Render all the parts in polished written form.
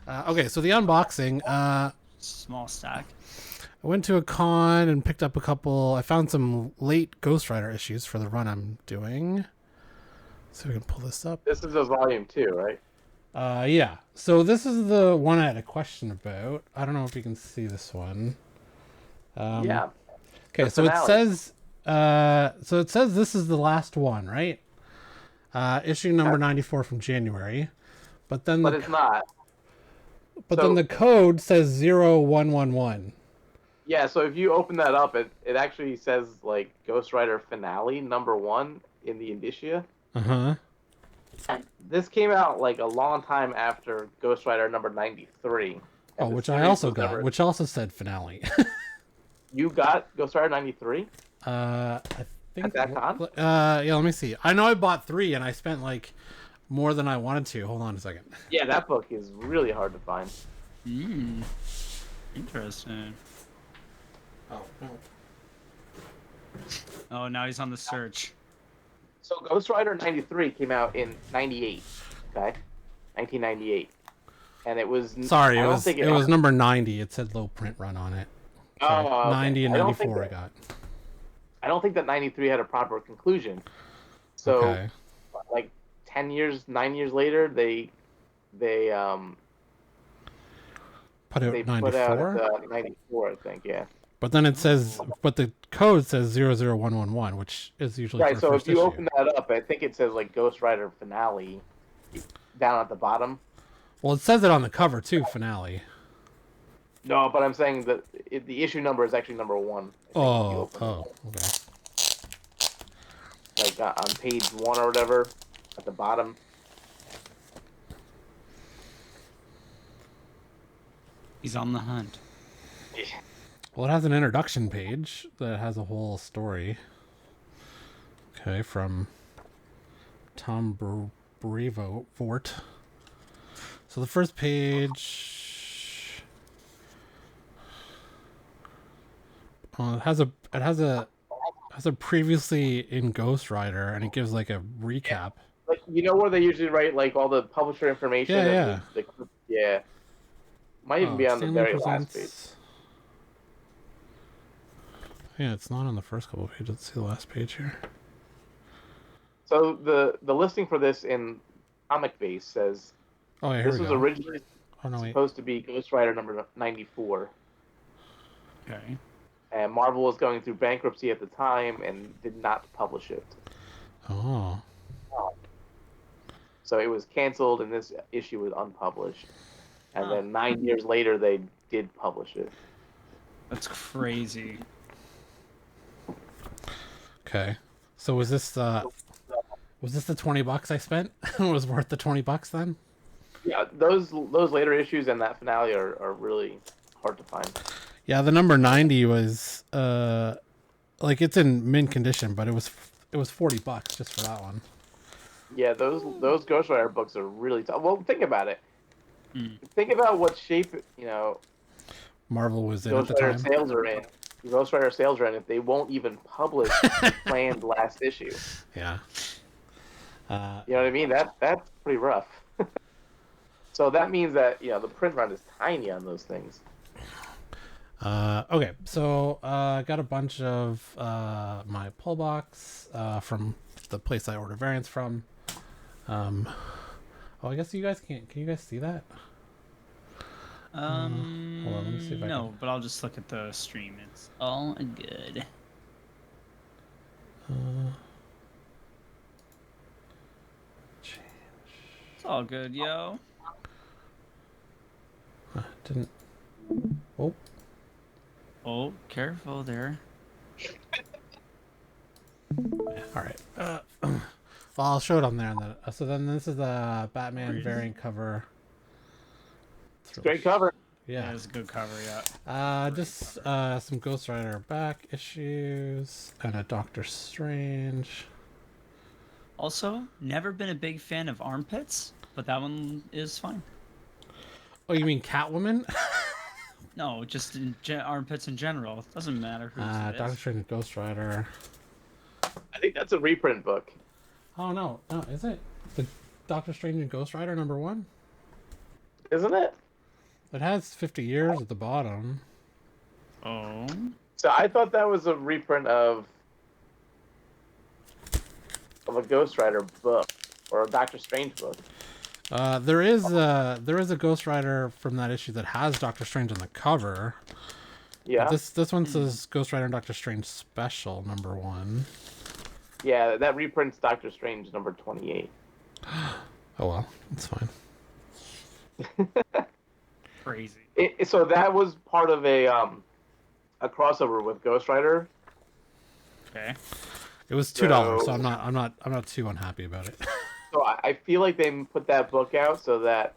Okay, so the unboxing. Small stack. I went to a con and picked up a couple. I found some late Ghost Rider issues for the run I'm doing. So we can pull this up. This is a volume 2, right? Yeah. So this is the one I had a question about. I don't know if you can see this one. Yeah. Okay, so it says. So it says this is the last one, right? Issue number 94 from January, but then it's not. But then the code says 0111. Yeah, so if you open that up, it actually says like Ghost Rider Finale #1 in the indicia. This came out like a long time after Ghost Rider number 93. Oh, which I also got, which also said Finale. You got Ghost Rider 93? I think at that con? Yeah, let me see. I know I bought 3 and I spent like more than I wanted to. Hold on a second. Yeah, that book is really hard to find. Interesting. Oh, no. Oh, now he's on the search. So Ghost Rider 93 came out in 98, okay? 1998. And it was... Sorry, it was number 90. It said low print run on it. So okay. 90 and 94 I got. I don't think that 93 had a proper conclusion. So, like 9 years later, they put out 94? Put out 94, I think, yeah. But then it says, but the code says 00111, which is usually right. For so first if you issue. open that up, I think it says like Ghost Rider Finale down at the bottom. Well, it says it on the cover too, Finale. No, but I'm saying that the issue number is actually #1. Okay. Like on page 1 or whatever, at the bottom. He's on the hunt. Yeah. Well, it has an introduction page that has a whole story. Okay, from Tom Brevoort. So the first page it has a previously in Ghost Rider, and it gives like a recap. Like, you know where they usually write like all the publisher information? Yeah. Might even be on the very last page. Yeah, it's not on the first couple of pages. Let's see the last page here. So the listing for this in Comic Base says this was originally supposed to be Ghost Rider number 94. Okay. And Marvel was going through bankruptcy at the time and did not publish it. Oh. So it was canceled and this issue was unpublished. And then 9 years later they did publish it. That's crazy. Okay. So was this the $20 I spent? Was worth the $20 then? Yeah, those later issues and that finale are really hard to find. Yeah, the number 90 was like it's in mint condition, but it was $40 just for that one. Yeah, those Ghost Rider books are really tough. Well, think about it. Think about what shape Marvel was in at the time. Ghost Rider sales are in if they won't even publish the planned last issue. Yeah. You know what I mean? That's pretty rough. So that means that the print run is tiny on those things. Okay, so I got a bunch of my pull box from the place I order variants from. I guess you guys can't. Can you guys see that? Hold on, let me see if I can. But I'll just look at the stream. It's all good. It's all good, yo. Didn't. Oh, careful there. All right. Well, I'll show it on there. So then this is the Batman variant cover. It's a great cover. Yeah, it's a good cover. Yeah. Just some Ghost Rider back issues and a Doctor Strange. Also, never been a big fan of armpits, but that one is fine. Oh, you mean Catwoman? No, just armpits in general. It doesn't matter who's it is. Doctor Strange and Ghost Rider. I think that's a reprint book. Oh, no, is it? The Doctor Strange and Ghost Rider #1? Isn't it? It has 50 years at the bottom. Oh. So I thought that was a reprint of a Ghost Rider book or a Doctor Strange book. There is a Ghost Rider from that issue that has Doctor Strange on the cover. Yeah. But this one says Ghost Rider and Doctor Strange Special #1. Yeah, that reprints Doctor Strange number 28. Oh well, that's fine. Crazy. So that was part of a crossover with Ghost Rider. Okay. It was $2, so I'm not too unhappy about it. So I feel like they put that book out so that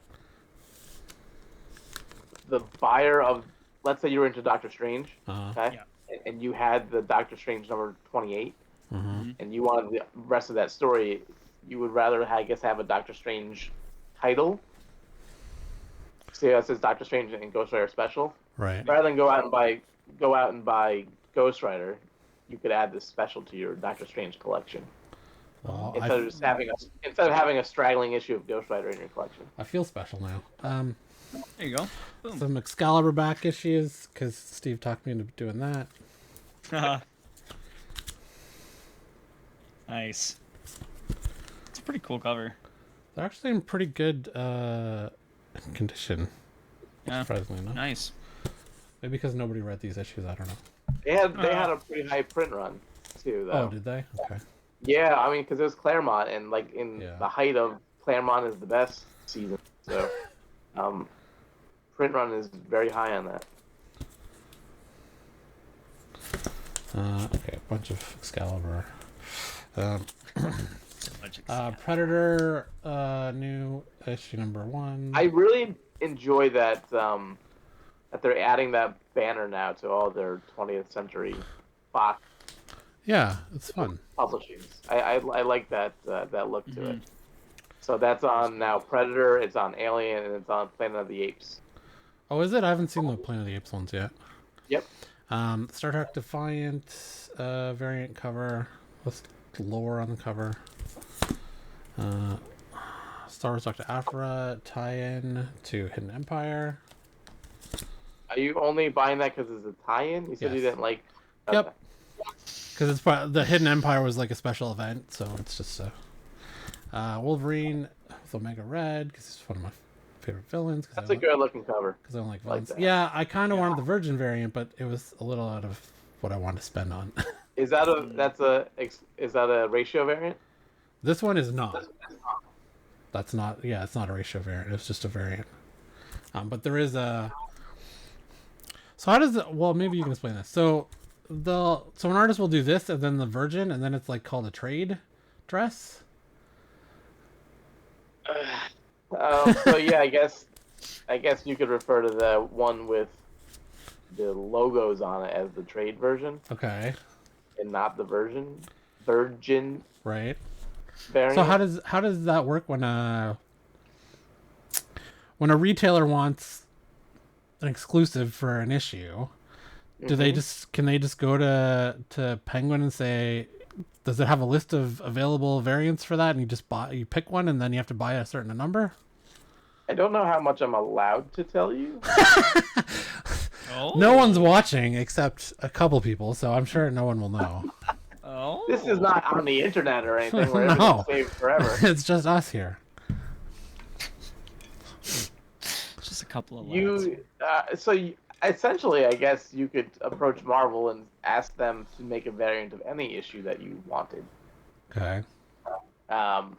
the buyer of, let's say you were into Doctor Strange, okay, and you had the Doctor Strange number 28, and you wanted the rest of that story, you would rather, I guess, have a Doctor Strange title. See how it says Doctor Strange and Ghost Rider Special, right? Rather than go out and buy Ghost Rider, you could add this special to your Doctor Strange collection. Well, instead of having a straggling issue of Ghost Rider in your collection. I feel special now. There you go. Boom. Some Excalibur back issues because Steve talked me into doing that. Nice. It's a pretty cool cover. They're actually in pretty good condition. Yeah. Surprisingly enough. Nice. Maybe because nobody read these issues. I don't know. They had a pretty high print run too, though. Oh, did they? Okay. Yeah, I mean, because it was Claremont, and like in the height of Claremont is the best season, so print run is very high on that. Okay, a bunch of Excalibur. Predator, new issue #1. I really enjoy that that they're adding that banner now to all their 20th Century Fox. Yeah, it's fun. Publishings. I like that look to it. So that's on now Predator, it's on Alien, and it's on Planet of the Apes. Oh, is it? I haven't seen the Planet of the Apes ones yet. Yep. Star Trek Defiant variant cover. What's lore on the cover? Star Wars Dr. Aphra tie-in to Hidden Empire. Are you only buying that because it's a tie-in? You said you didn't like... Okay. Yep. Because it's part, the Hidden Empire was like a special event, so it's just Wolverine with Omega Red because he's one of my favorite villains. That's a good-looking cover. Because I don't like villains. Yeah, I kind of wanted the Virgin variant, but it was a little out of what I wanted to spend on. Is that a ratio variant? This one is not. That's not. Yeah, it's not a ratio variant. It's just a variant. But there is a. So how does it? Well, maybe you can explain this. So an artist will do this and then the Virgin and then it's like called a trade dress. So yeah, I guess you could refer to the one with the logos on it as the trade version. Okay. And not the Virgin. Right. Variant. So how does that work when a retailer wants an exclusive for an issue? Do they can they just go to Penguin and say, does it have a list of available variants for that, and you pick one and then you have to buy a certain number? I don't know how much I'm allowed to tell you. No one's watching except a couple people, so I'm sure no one will know. This is not on the internet or anything where everything's saved forever. It's just us here. Just a couple of lads. Essentially, I guess you could approach Marvel and ask them to make a variant of any issue that you wanted. Okay. I'm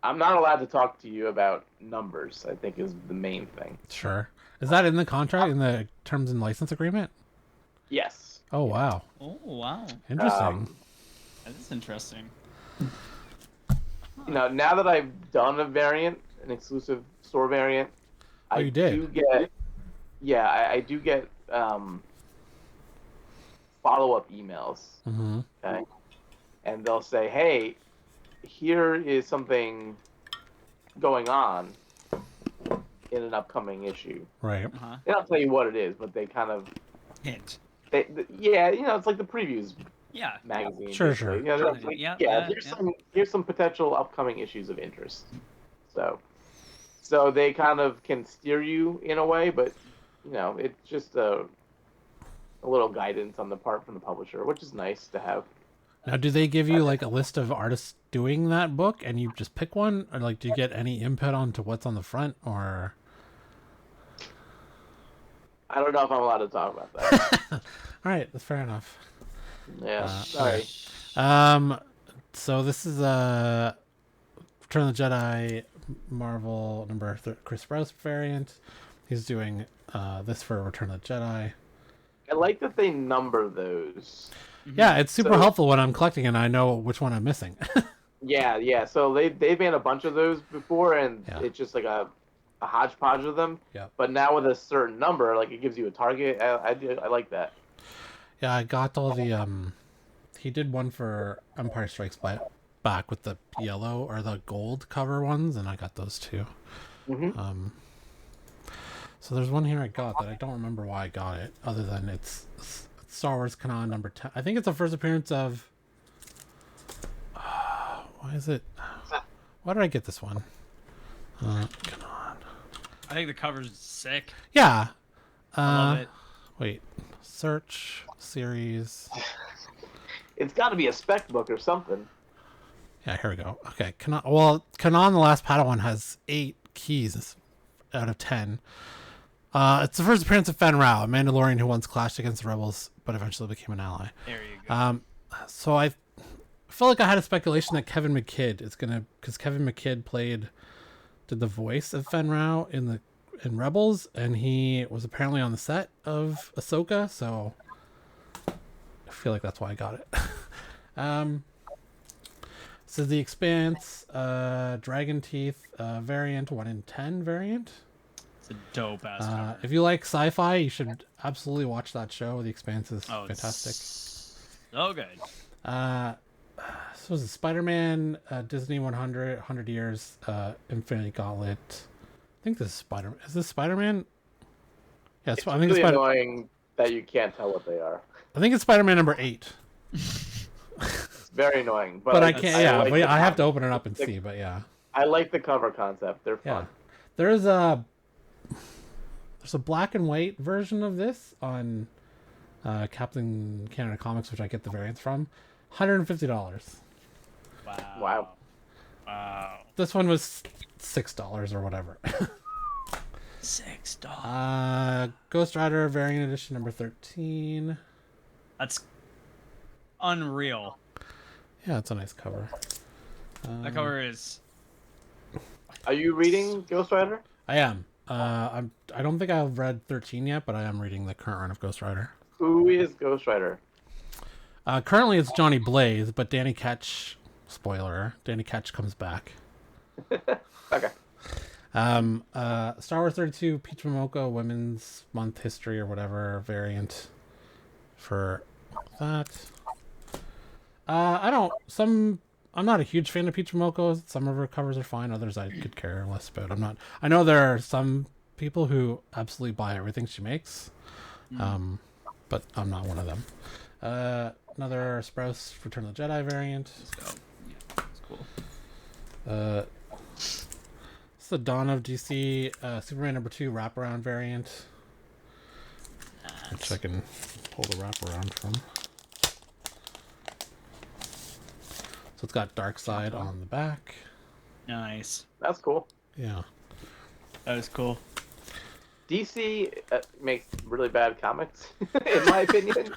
not allowed to talk to you about numbers, I think is the main thing. Sure. Is that in the contract, in the terms and license agreement? Yes. Oh, wow. Oh, wow. Interesting. That is interesting. Now that I've done a variant, an exclusive store variant, I do get follow-up emails. Mm-hmm. Okay, and they'll say, "Hey, here is something going on in an upcoming issue." Right. They don't tell you what it is, but they kind of hint. It's like the previews. Yeah. Magazine. Sure. Here's some potential upcoming issues of interest. So So they kind of can steer you in a way, but it's just a little guidance on the part from the publisher, which is nice to have. Now, do they give you like a list of artists doing that book, and you just pick one, or like do you get any input onto what's on the front, or? I don't know if I'm allowed to talk about that. All right, that's fair enough. Yeah, sorry. So this is Return of the Jedi Marvel number Chris Sprouse variant. He's doing this for Return of the Jedi. I like that they number those. Yeah, it's super helpful when I'm collecting and I know which one I'm missing. Yeah. So they've made a bunch of those before, and it's just like a hodgepodge of them. Yeah. But now with a certain number, like it gives you a target. I like that. Yeah, I got all the he did one for Empire Strikes Back with the yellow or the gold cover ones, and I got those too. Mm-hmm. So there's one here I got that I don't remember why I got it, other than it's Star Wars Canon number 10. I think it's the first appearance of. Why is it? Why did I get this one? Canon. I think the cover's sick. Yeah. I love it. Wait. Search series. It's got to be a spec book or something. Yeah, here we go. Okay, Canon, the Last Padawan, has 8 keys out of 10. It's the first appearance of Fen Rao, a Mandalorian who once clashed against the rebels, but eventually became an ally. There you go. So I felt like I had a speculation that Kevin McKidd is gonna, because Kevin McKidd did the voice of Fen Rao in Rebels, and he was apparently on the set of Ahsoka, so I feel like that's why I got it. This is the Expanse Dragon Teeth variant, 1 in 10 variant. It's a dope ass cover. If you like sci-fi, you should absolutely watch that show. The Expanse is fantastic. So good. So was it Spider-Man, Disney 100 years, Infinity Gauntlet. I think this is Spider-Man. Is this Spider-Man? Yeah, it's really annoying that you can't tell what they are. I think it's Spider-Man number 8. It's very annoying, but I can't. Yeah, but I have to open it up and see. But yeah, I like the cover concept. They're fun. Yeah. There's a black and white version of this on CaptCanada Comics, which I get the variants from. $150. Wow. This one was $6 or whatever. $6. Ghost Rider variant edition number 13. That's unreal. Yeah, it's a nice cover. That cover is. Are you reading Ghost Rider? I am. I don't think I've read 13 yet, but I am reading the current run of Ghost Rider. Who is Ghost Rider? Currently it's Johnny Blaze, but Danny Ketch, spoiler, Danny Ketch comes back. Okay. Star Wars 32 Peach Momoko Women's Month History or whatever variant for that. I'm not a huge fan of Peach Momoko. Some of her covers are fine, others I could care less about. I know there are some people who absolutely buy everything she makes. But I'm not one of them. Another Sprouse Return of the Jedi variant. Let's go. Yeah, that's cool. It's the Dawn of DC Superman number 2 wraparound variant. Which I can pull the wraparound from. So it's got Darkseid on the back. Nice. That's cool. Yeah. That is cool. DC makes really bad comics, in my opinion.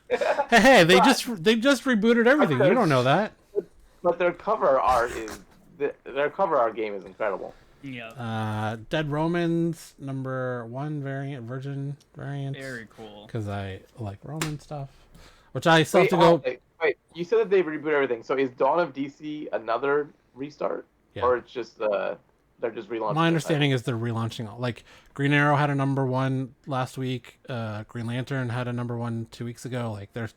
Hey, they just rebooted everything. You don't know that. But their cover art game is incredible. Yeah. Dead Romans number 1 variant, Virgin variant. Very cool. Because I like Roman stuff, which I still have to go. Wait, you said that they reboot everything. So is Dawn of DC another restart, or it's just they're just relaunching? My understanding is they're relaunching. Like Green Arrow had a number 1 last week. Green Lantern had a number 1 2 weeks ago. Like their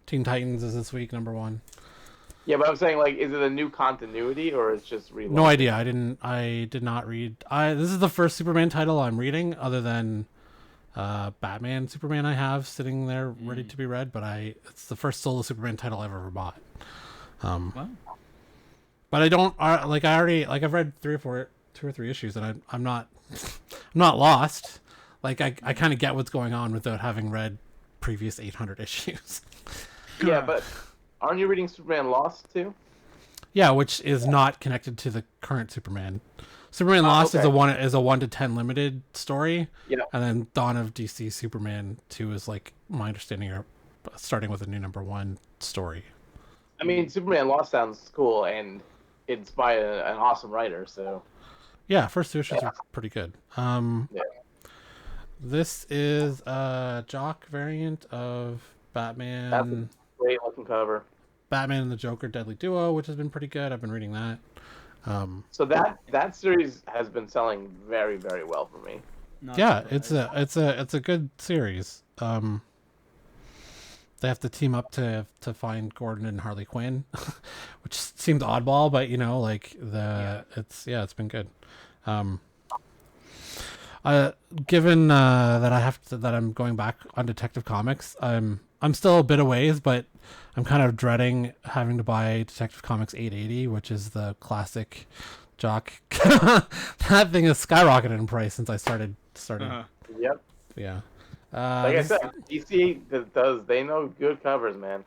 Teen Titans is this week number 1. Yeah, but I'm saying, like, is it a new continuity or it's just relaunching? No idea. I did not read. This is the first Superman title I'm reading, other than Batman Superman I have sitting there ready to be read. But it's the first solo Superman title I've ever bought. Wow. But I don't I've read 3 or 4 2 or 3 issues, and I'm not I'm not lost. Like I kind of get what's going on without having read previous 800 issues. Yeah, but aren't you reading Superman Lost too? Yeah, which is not connected to the current Superman. Superman Lost is a 1 to 10 limited story. Yeah. And then Dawn of DC Superman 2 is, like, my understanding, are starting with a new number 1 story. I mean, Superman Lost sounds cool, and it's by an awesome writer, so... Yeah, first 2 issues are pretty good. Yeah. This is a Jock variant of Batman. That's a great looking cover. Batman and the Joker Deadly Duo, which has been pretty good. I've been reading that. So that series has been selling very, very well for me. Yeah, it's a good series. They have to team up to find Gordon and Harley Quinn, which seems oddball, but like it's been good. Given that I'm going back on Detective Comics, I'm still a bit a ways, but I'm kind of dreading having to buy Detective Comics 880, which is the classic Jock. That thing has skyrocketed in price since I started. Yep. Yeah. Like I said, DC they know good covers, man.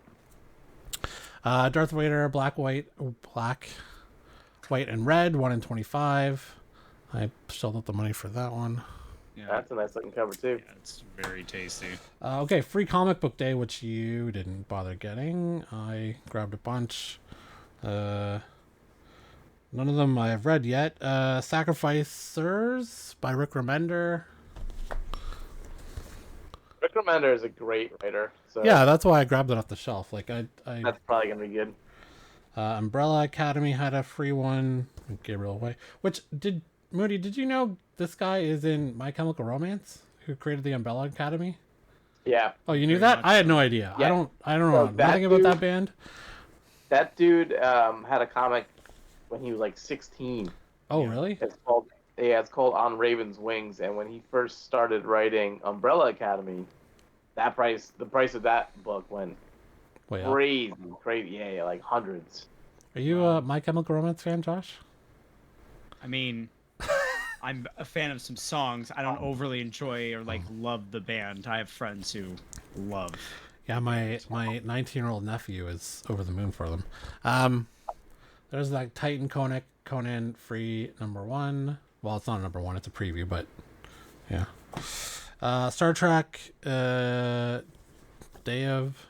Darth Vader, black, white, and red, 1 in 25. I shelled out the money for that one. Yeah. That's a nice looking cover too. Yeah, it's very tasty. Okay, free comic book day, which you didn't bother getting. I grabbed a bunch. None of them I have read yet. Sacrificers by Rick Remender. Rick Remender is a great writer. So yeah, that's why I grabbed it off the shelf. Like that's probably gonna be good. Umbrella Academy had a free one. Gabriel Way. Moody, did you know this guy is in My Chemical Romance? Who created the Umbrella Academy? Yeah. Oh, you knew that? I had no idea. Yeah. I don't know nothing about that band. That dude had a comic when he was like 16. Oh, really? It's called On Raven's Wings, and when he first started writing Umbrella Academy, the price of that book went crazy, yeah, like hundreds. Are you a My Chemical Romance fan, Josh? I mean, I'm a fan of some songs. I don't overly enjoy or love the band. I have friends who love. Yeah, my 19-year-old nephew is over the moon for them. There's that Titan Conan free #1. Well, it's not a #1, it's a preview, but yeah. Star Trek Day of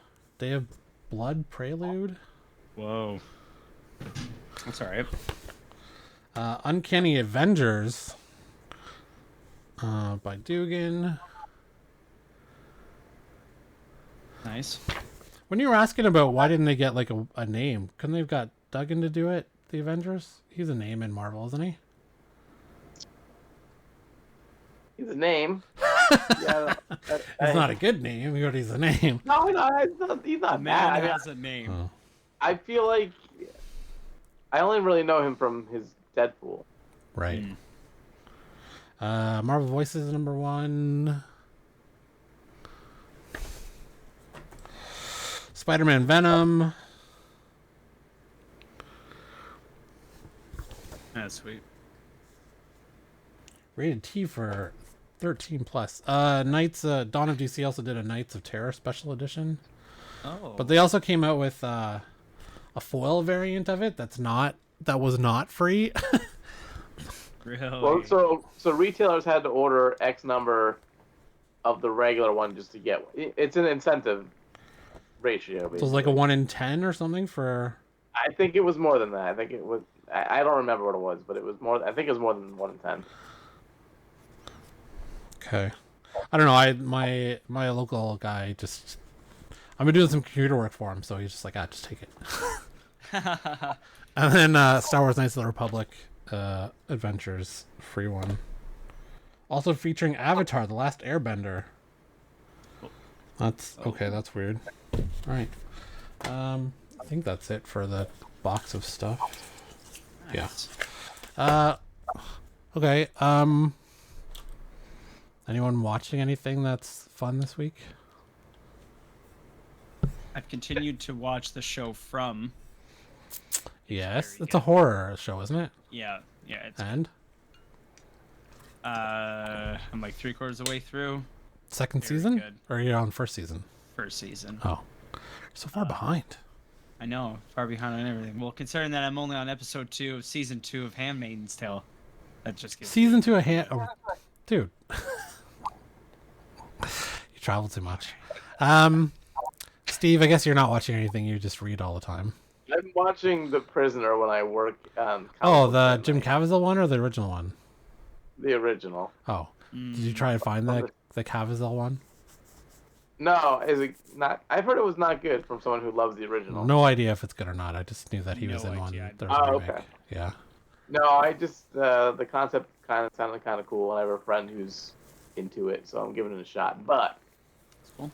Blood Prelude. Whoa. That's all right. Uncanny Avengers by Dugan. Nice. When you were asking about why didn't they get like a name, couldn't they have got Duggan to do it? The Avengers? He's a name in Marvel, isn't he? He's a name. Yeah, he's not a good name, but he's a name. No, he's not bad. He has a name. Oh. I feel like I only really know him from his Deadpool. Right. Marvel Voices #1. Spider-Man Venom. That's sweet. Rated T for 13+. Knights Dawn of DC also did a Knights of Terror special edition. Oh. But they also came out with a foil variant of it that was not free. Really? Well, so retailers had to order X number of the regular one just to get one. It's an incentive ratio. Basically. So it was like a 1 in 10 or something for. I think it was more than that. I think it was. I don't remember what it was, but it was more. I think it was more than 1 in 10. Okay, I don't know. My local guy just. I've been doing some computer work for him, so he's just like, just take it. And then Star Wars Knights of the Republic Adventures free one. Also featuring Avatar: The Last Airbender. That's okay. That's weird. All right. I think that's it for the box of stuff. Nice. Yeah. Okay. Anyone watching anything that's fun this week? I've continued to watch the show From. Yes, it's a horror show, isn't it? Yeah. It's and I'm like 3/4 of the way through. Second season? Good. Or are you on first season? First season. Oh. You're so far behind. I know, far behind on everything. Well, considering that I'm only on episode 2 of season 2 of Handmaid's Tale, that just gives season 2 of dude. You travel too much. Steve, I guess you're not watching anything. You just read all the time. I'm watching The Prisoner when I work. The Jim Caviezel one or the original one? The original. Oh, did you try and find the Caviezel one? No, is it not? I've heard it was not good from someone who loves the original. No idea if it's good or not. I just knew that he was in one. Okay. Yeah. No, I just the concept kind of sounded kind of cool, and I have a friend who's into it, so I'm giving it a shot. But cool.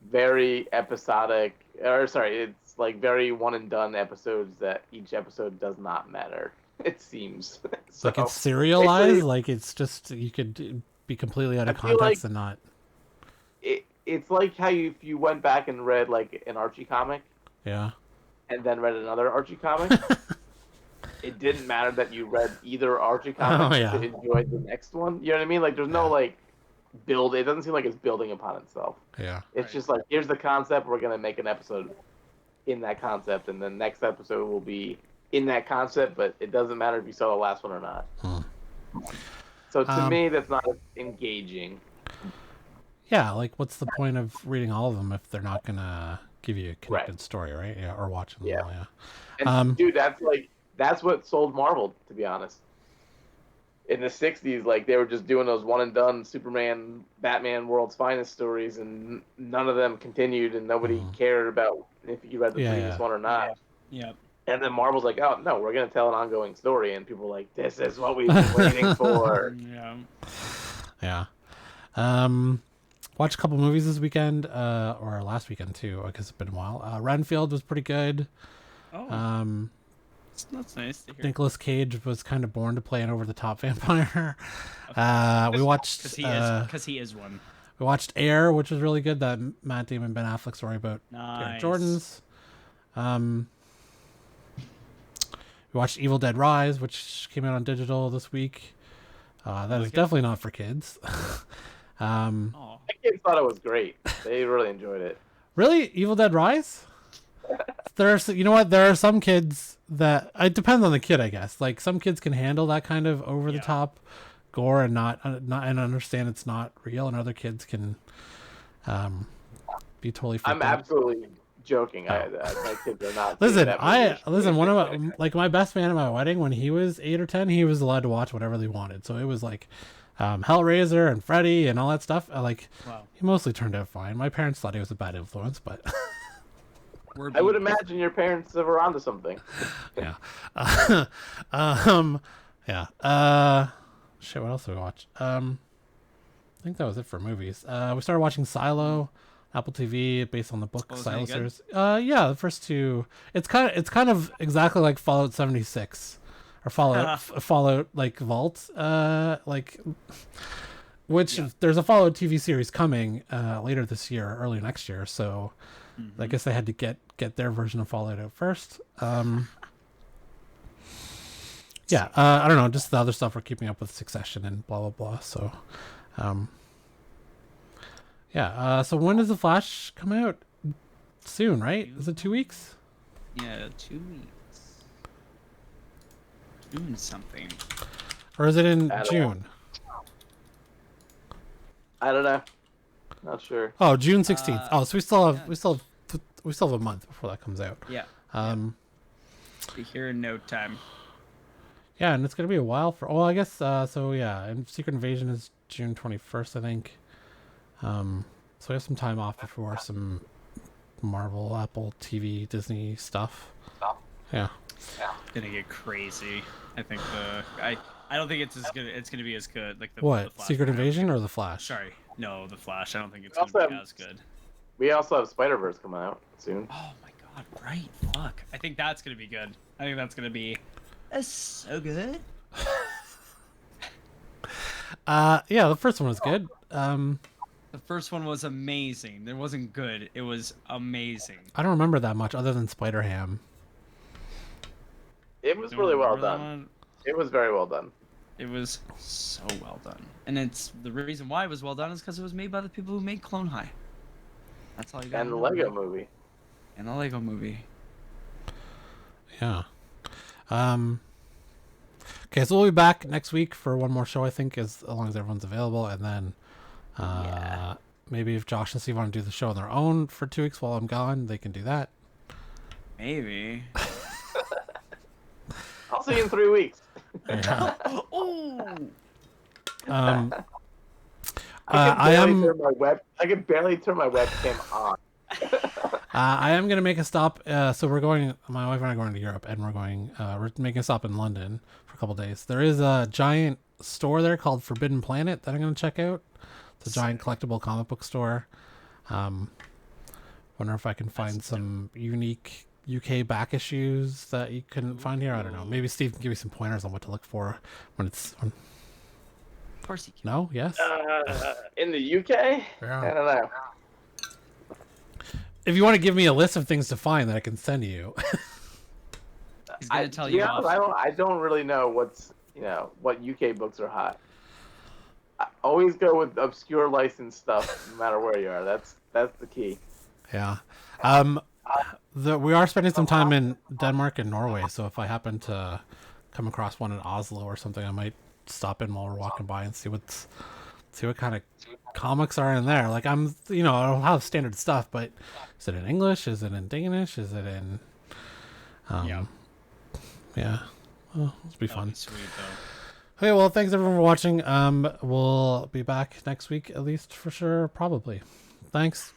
Very episodic, it's like very one and done episodes that each episode does not matter. It seems so, like it's serialized, like it's just you could be completely out of context and not. It's like how if you went back and read like an Archie comic, yeah, and then read another Archie comic. It didn't matter that you read either Archie comic to enjoy the next one. You know what I mean? Like there's no like build. It doesn't seem like it's building upon itself. Yeah, it's just like here's the concept. We're gonna make an episode in that concept, and the next episode will be in that concept. But it doesn't matter if you saw the last one or not. So to me, that's not engaging. Yeah, like what's the point of reading all of them if they're not gonna give you a connected story, right? Yeah, or watching them all. Yeah. And dude, that's what sold Marvel, to be honest. In the 60s, like they were just doing those one and done Superman, Batman, World's Finest stories, and none of them continued, and nobody cared about if you read the previous one or not. Yeah. And then Marvel's like, oh no, we're gonna tell an ongoing story, and people are like, this is what we've been waiting for. Yeah. Watched a couple movies this weekend, or last weekend too. I guess it's been a while. Renfield was pretty good. Oh. That's nice to hear. Nicolas Cage was kind of born to play an over-the-top vampire. We watched because he is one. We watched Air, which was really good. That Matt Damon, Ben Affleck story about Jordans. We watched Evil Dead Rise, which came out on digital this week. That is definitely not for kids. My kids thought it was great. They really enjoyed it. Really, Evil Dead Rise? You know what? There are some kids that it depends on the kid, I guess. Like some kids can handle that kind of over the top gore and not and understand it's not real, and other kids can be totally. I'm absolutely joking. My kids are not. Listen. One of my best man at my wedding, when he was 8 or 10, he was allowed to watch whatever they wanted. So it was like Hellraiser and Freddy and all that stuff. He mostly turned out fine. My parents thought he was a bad influence, but. I would imagine your parents were onto something. Yeah. Shit, what else did we watch? I think that was it for movies. We started watching Silo, Apple TV, based on the book Silo series. The first two. It's kind of exactly like Fallout 76 or Fallout like Vault. Which there's a Fallout TV series coming later this year, early next year. So. I guess they had to get their version of Fallout out first. I don't know, just the other stuff we're keeping up with, Succession and blah blah blah. So, so when does The Flash come out? Soon, right? Is it 2 weeks? Yeah, 2 weeks. June something. Or is it in June? I don't know. Not sure. Oh, June 16th. So we still have a month before that comes out. Yeah. Be here in no time. Yeah, and it's gonna be a while for. I guess. And Secret Invasion is June 21st, I think. So we have some time off before some Marvel, Apple TV, Disney stuff. Yeah. It's gonna get crazy. I think I don't think it's as good. It's gonna be as good. Like the Flash Secret Invasion or the Flash? Sorry, no, the Flash. I don't think it's gonna be as good. We also have Spider-Verse coming out soon. Oh my god, right. Fuck. I think that's going to be good. I think that's going to be so good. The first one was good. The first one was amazing. It wasn't good. It was amazing. I don't remember that much other than Spider-Ham. It was really well done. It was very well done. It was so well done, and it's the reason why it was well done is because it was made by the people who made Clone High. That's all you got. And the Lego movie. And the Lego movie. Yeah. Okay, so we'll be back next week for one more show, I think, as long as everyone's available, and then maybe if Josh and Steve want to do the show on their own for 2 weeks while I'm gone, they can do that. Maybe. I'll see you in 3 weeks. Yeah. Ooh. I can barely turn my webcam on. I am gonna make a stop. So we're going. My wife and I are going to Europe, and we're making a stop in London for a couple days. There is a giant store there called Forbidden Planet that I'm gonna check out. It's a giant collectible comic book store. Wonder if I can find some unique UK back issues that you couldn't find here. I don't know. Maybe Steve can give you some pointers on what to look for when it's. Of course he can. No. Yes. In the UK? Yeah. I don't know. If you want to give me a list of things to find that I can send to you. He's gonna tell you. I don't really know what UK books are hot. I always go with obscure licensed stuff, no matter where you are. That's the key. Yeah. We are spending some time in Denmark and Norway, so if I happen to come across one in Oslo or something, I might stop in while we're walking by and see what kind of comics are in there. Like I don't have standard stuff, but is it in English? Is it in Danish? Is it in? Yeah. Well, it'll be fun. Sweet though. Okay, well, thanks everyone for watching. We'll be back next week, at least for sure, probably. Thanks.